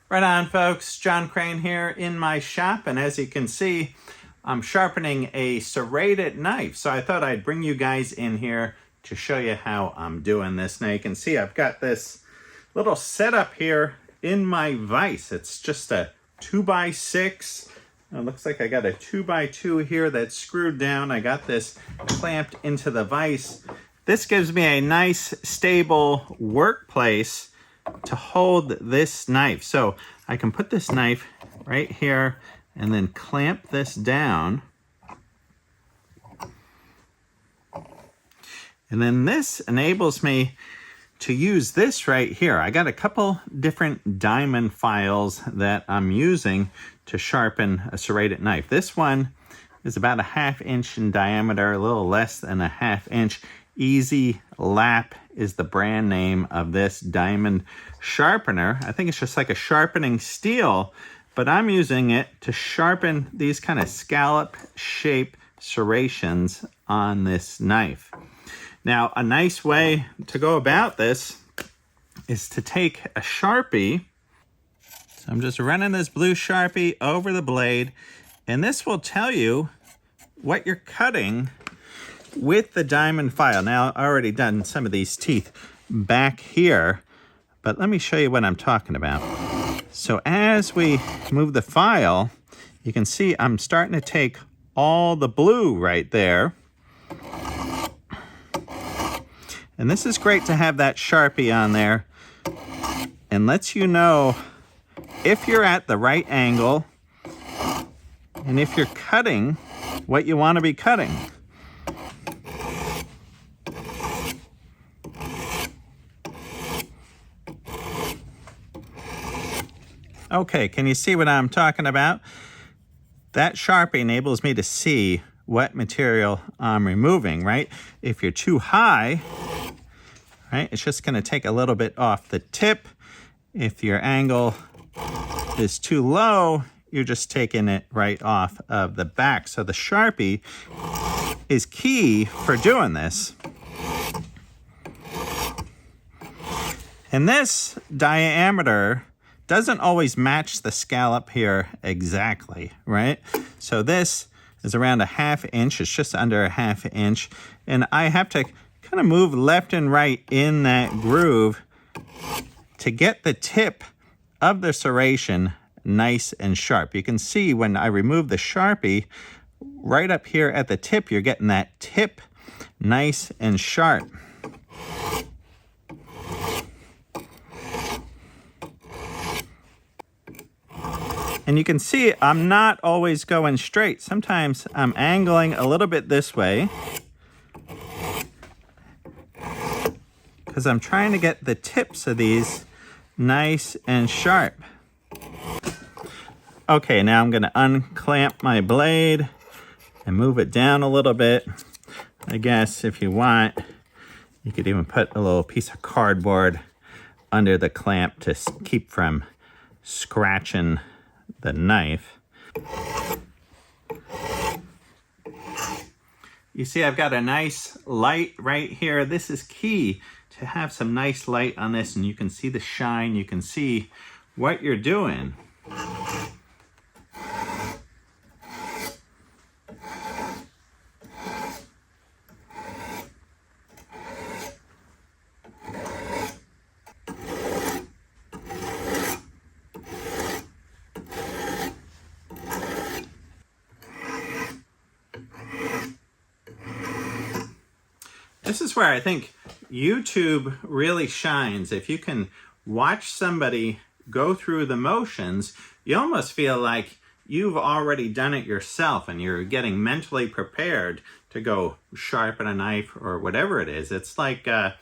Right on, folks. John Crane here in my shop, and as you can see, I'm sharpening a serrated knife. So I thought I'd bring you guys in here to show you how I'm doing this. Now you can see I've got this little setup here in my vise. It's just a 2x6. It looks like I got a 2x2 here that's screwed down. I got this clamped into the vise. This gives me a nice, stable workplace to hold this knife. So I can put this knife right here and then clamp this down. And then this enables me to use this right here. I got a couple different diamond files that I'm using to sharpen a serrated knife. This one is about a 1/2 inch in diameter, a little less than a 1/2 inch. Easy Lap is the brand name of this diamond sharpener. I think it's just like a sharpening steel, but I'm using it to sharpen these kind of scallop shape serrations on this knife. Now, a nice way to go about this is to take a Sharpie. So I'm just running this blue Sharpie over the blade, and this will tell you what you're cutting with the diamond file. Now, I already done some of these teeth back here, but let me show you what I'm talking about. So as we move the file, you can see I'm starting to take all the blue right there. And this is great to have that Sharpie on there, and lets you know if you're at the right angle and if you're cutting what you want to be cutting. Okay, can you see what I'm talking about? That Sharpie enables me to see what material I'm removing, right? If you're too high, right, it's just gonna take a little bit off the tip. If your angle is too low, you're just taking it right off of the back. So the Sharpie is key for doing this. And this diameter doesn't always match the scallop here exactly, right? So this is around a 1/2 inch. It's just under a 1/2 inch. And I have to kind of move left and right in that groove to get the tip of the serration nice and sharp. You can see when I remove the Sharpie, right up here at the tip, you're getting that tip nice and sharp. And you can see I'm not always going straight. Sometimes I'm angling a little bit this way because I'm trying to get the tips of these nice and sharp. Okay, now I'm gonna unclamp my blade and move it down a little bit. I guess if you want, you could even put a little piece of cardboard under the clamp to keep from scratching the knife. You see I've got a nice light right here. This is key to have some nice light on this, and you can see the shine, you can see what you're doing. This is where I think YouTube really shines. If you can watch somebody go through the motions, you almost feel like you've already done it yourself and you're getting mentally prepared to go sharpen a knife or whatever it is. It's like, I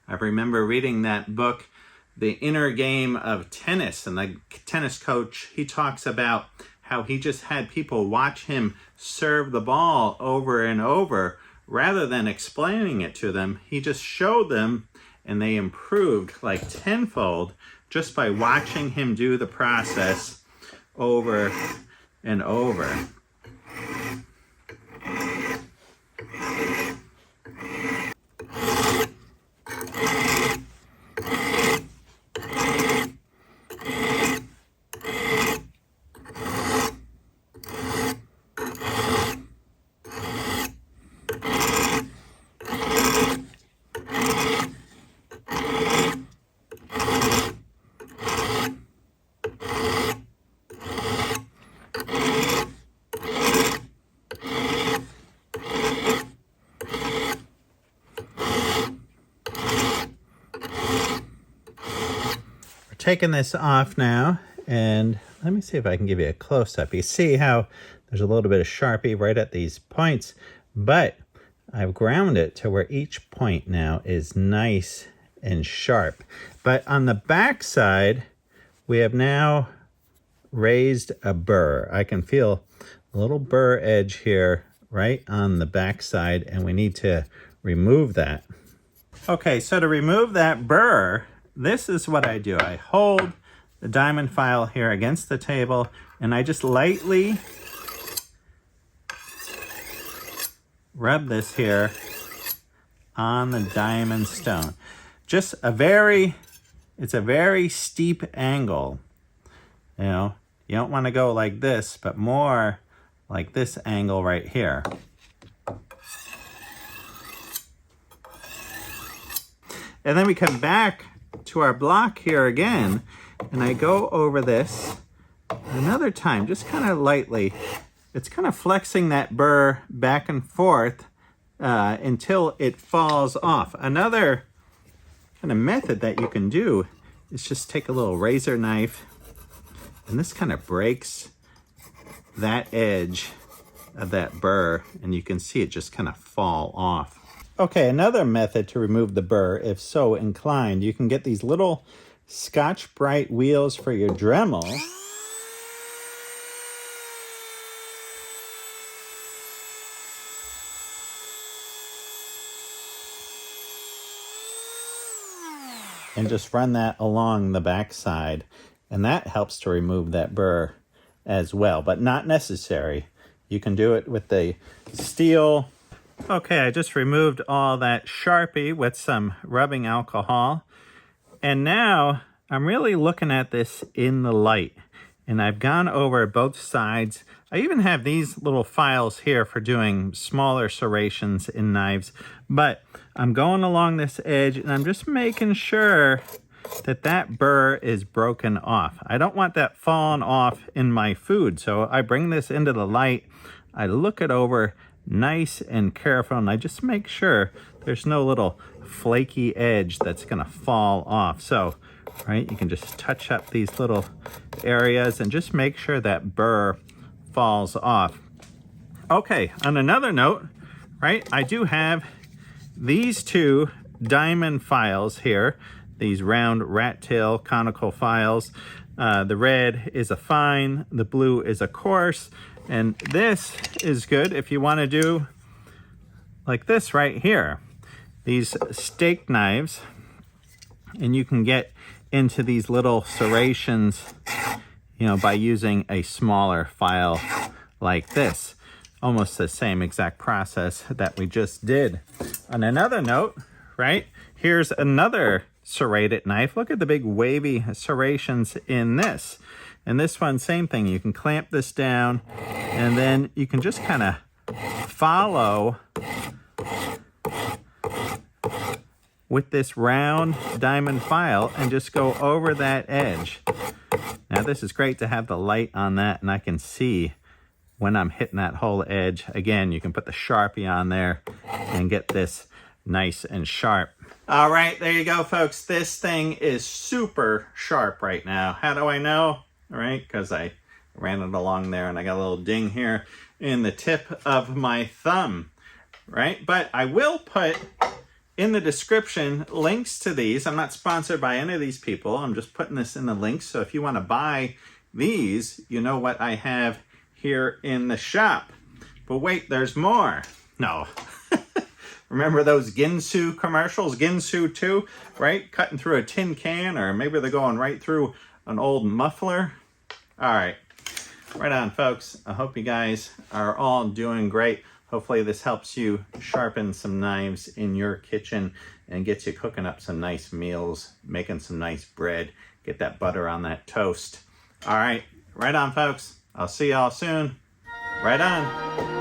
remember reading that book, The Inner Game of Tennis, and the tennis coach, he talks about how he just had people watch him serve the ball over and over. Rather than explaining it to them, he just showed them, and they improved like tenfold just by watching him do the process over and over. taking this off now, and let me see if I can give you a close-up. You see how there's a little bit of Sharpie right at these points, but I've ground it to where each point now is nice and sharp. But on the back side, we have now raised a burr. I can feel a little burr edge here right on the back side, and we need to remove that. Okay, so to remove that burr, this is what I do. I hold the diamond file here against the table, and I just lightly rub this here on the diamond stone. Just it's a very steep angle. You know, you don't want to go like this, but more like this angle right here. And then we come back to our block here again, and I go over this another time, just kind of lightly. It's kind of flexing that burr back and forth until it falls off. Another kind of method that you can do is just take a little razor knife, and this kind of breaks that edge of that burr, and you can see it just kind of fall off. Okay, another method to remove the burr, if so inclined, you can get these little Scotch-Brite wheels for your Dremel. And just run that along the back side, and that helps to remove that burr as well, but not necessary. You can do it with the steel. Okay, I just removed all that Sharpie with some rubbing alcohol, and now I'm really looking at this in the light, and I've gone over both sides. I even have these little files here for doing smaller serrations in knives, but I'm going along this edge, and I'm just making sure that that burr is broken off. I don't want that falling off in my food, so I bring this into the light, I look it over nice and careful, and I just make sure there's no little flaky edge that's gonna fall off. So, right, you can just touch up these little areas and just make sure that burr falls off. Okay, on another note, right, I do have these two diamond files here, these round rat tail conical files. The red is a fine, the blue is a coarse, and this is good if you want to do like this right here. These steak knives, and you can get into these little serrations, you know, by using a smaller file like this. Almost the same exact process that we just did. On another note, right, here's another serrated knife. Look at the big wavy serrations in this. And this one, same thing. You can clamp this down, and then you can just kind of follow with this round diamond file and just go over that edge. Now this is great to have the light on that, and I can see when I'm hitting that whole edge. Again, you can put the Sharpie on there and get this nice and sharp. All right, there you go, folks. This thing is super sharp right now. How do I know? All right, because I ran it along there, and I got a little ding here in the tip of my thumb, right? But I will put in the description links to these. I'm not sponsored by any of these people. I'm just putting this in the links. So if you want to buy these, you know what I have here in the shop. But wait, there's more. No. Remember those Ginsu commercials? Ginsu 2, right? Cutting through a tin can, or maybe they're going right through an old muffler. All right. Right on, folks. I hope you guys are all doing great. Hopefully this helps you sharpen some knives in your kitchen and gets you cooking up some nice meals, making some nice bread, get that butter on that toast. All right. Right on, folks. I'll see y'all soon. Right on.